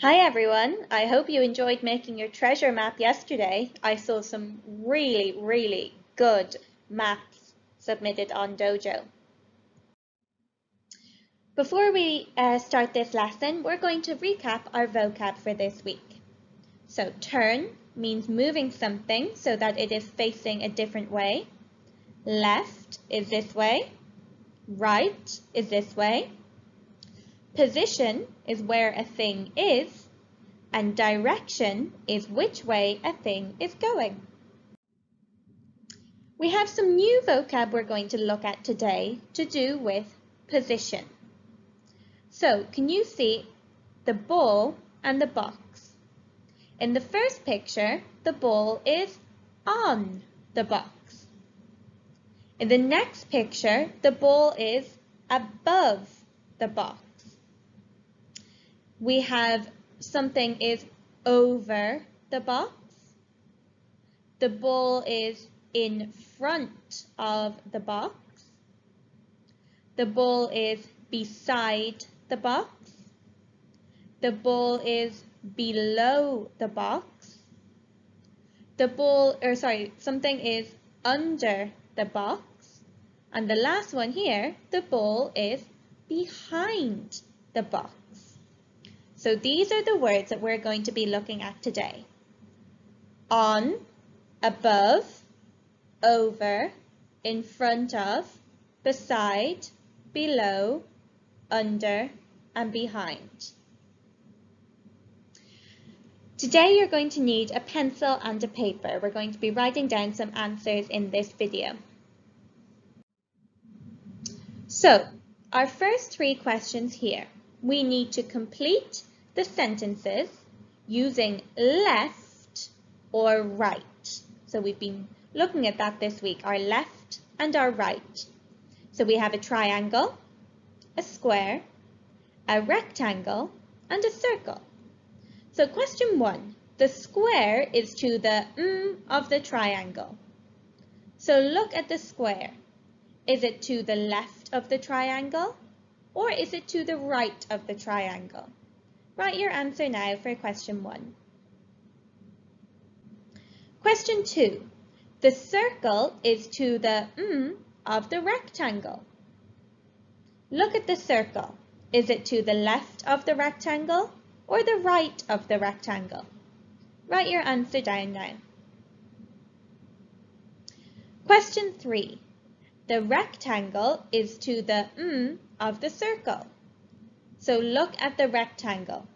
Hi everyone, I hope you enjoyed making your treasure map yesterday. I saw some really good maps submitted on Dojo. Before we start this lesson, we're going to recap our vocab for this week. So turn means moving something so that it is facing a different way. Left is this way. Right is this way. Position is where a thing is. And direction is which way a thing is going. We have some new vocab we're going to look at today to do with position. So, can you see the ball and the box? In the first picture, the ball is on the box. In the next picture, the ball is above the box. We have something is over the box. The ball is in front of the box. The ball is beside the box. The ball is below the box. Something is under the box. And the last one here, the ball is behind the box. So these are the words that we're going to be looking at today. On, above, over, in front of, beside, below, under, and behind. Today you're going to need a pencil and a paper. We're going to be writing down some answers in this video. So, our first three questions here. We need to complete the sentences using left or right. So we've been looking at that this week, our left and our right. So we have a triangle, a square, a rectangle, and a circle. So question 1, the square is to the of the triangle. So look at the square. Is it to the left of the triangle? Or is it to the right of the triangle? Write your answer now for question 1. Question 2. The circle is to the of the rectangle. Look at the circle. Is it to the left of the rectangle or the right of the rectangle? Write your answer down now. Question 3. The rectangle is to the of the circle. So look at the rectangle.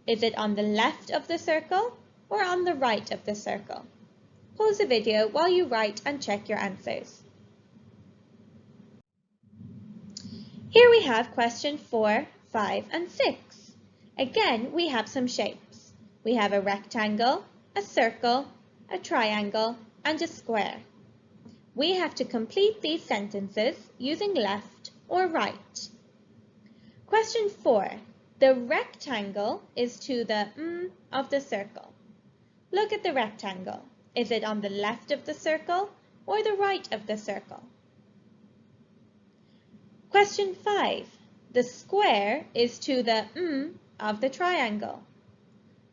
Is it on the left of the circle or on the right of the circle? Pause the video while you write and check your answers. Here we have question 4, 5, and 6. Again, we have some shapes. We have a rectangle, a circle, a triangle, and a square. We have to complete these sentences using left or right. Question 4. The rectangle is to the of the circle. Look at the rectangle. Is it on the left of the circle or the right of the circle? Question 5. The square is to the of the triangle.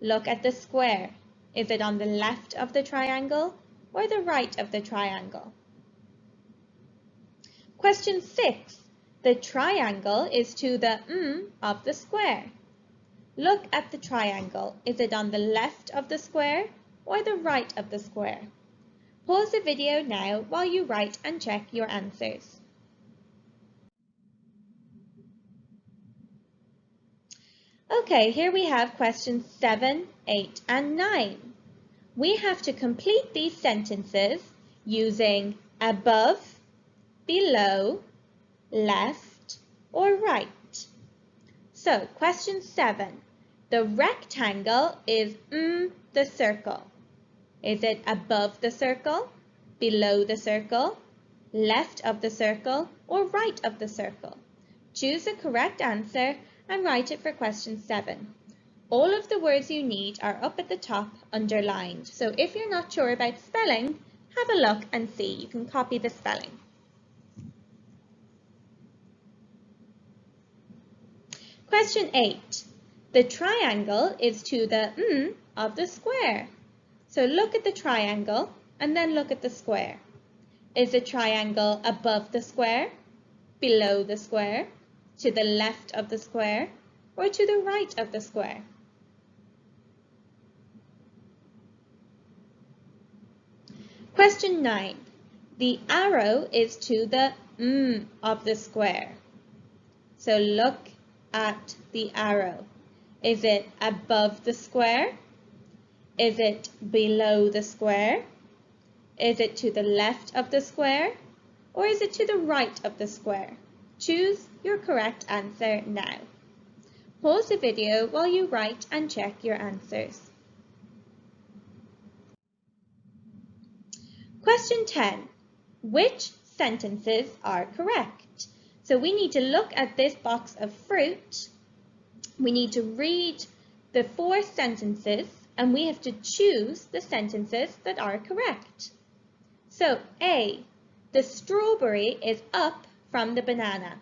Look at the square. Is it on the left of the triangle or the right of the triangle? Question 6. The triangle is to the of the square. Look at the triangle. Is it on the left of the square or the right of the square? Pause the video now while you write and check your answers. Okay, here we have questions 7, 8, and 9. We have to complete these sentences using above, below, left, or right. So, question 7. The rectangle is the circle. Is it above the circle, below the circle, left of the circle, or right of the circle? Choose the correct answer and write it for question 7. All of the words you need are up at the top underlined. So if you're not sure about spelling, have a look and see. You can copy the spelling. Question 8. The triangle is to the of the square. So look at the triangle and then look at the square. Is the triangle above the square, below the square, to the left of the square, or to the right of the square? Question 9. The arrow is to the of the square. So look at the arrow. Is it above the square? Is it below the square? Is it to the left of the square? Or is it to the right of the square? Choose your correct answer now. Pause the video while you write and check your answers. Question 10. Which sentences are correct? So we need to look at this box of fruit. We need to read the 4 sentences and we have to choose the sentences that are correct. So A, the strawberry is up from the banana.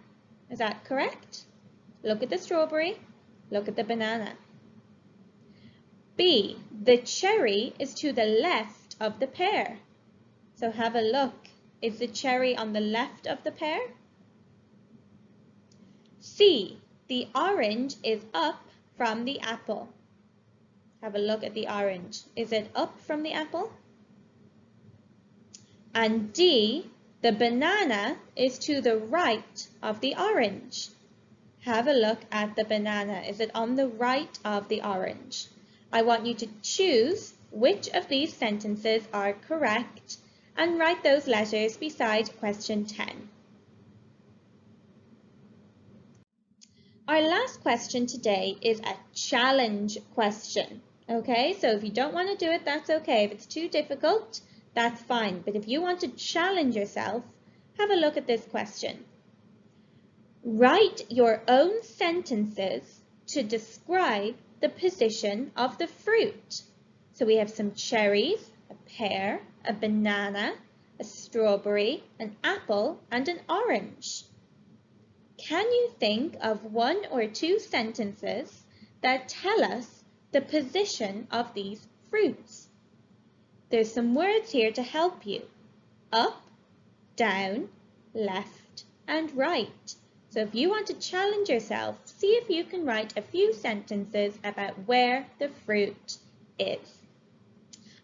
Is that correct? Look at the strawberry, look at the banana. B, the cherry is to the left of the pear. So have a look. Is the cherry on the left of the pear? C, the orange is up from the apple. Have a look at the orange. Is it up from the apple? And D, the banana is to the right of the orange. Have a look at the banana. Is it on the right of the orange? I want you to choose which of these sentences are correct and write those letters beside question 10. Our last question today is a challenge question. Okay, so if you don't want to do it, that's okay. If it's too difficult, that's fine. But if you want to challenge yourself, have a look at this question. Write your own sentences to describe the position of the fruit. So we have some cherries, a pear, a banana, a strawberry, an apple, and an orange. Can you think of 1 or 2 sentences that tell us the position of these fruits? There's some words here to help you. Up, down, left, and right. So if you want to challenge yourself, see if you can write a few sentences about where the fruit is.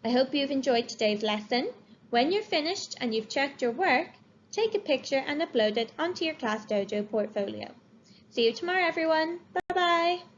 I hope you've enjoyed today's lesson. When you're finished and you've checked your work, take a picture and upload it onto your Class Dojo portfolio. See you tomorrow, everyone. Bye-bye.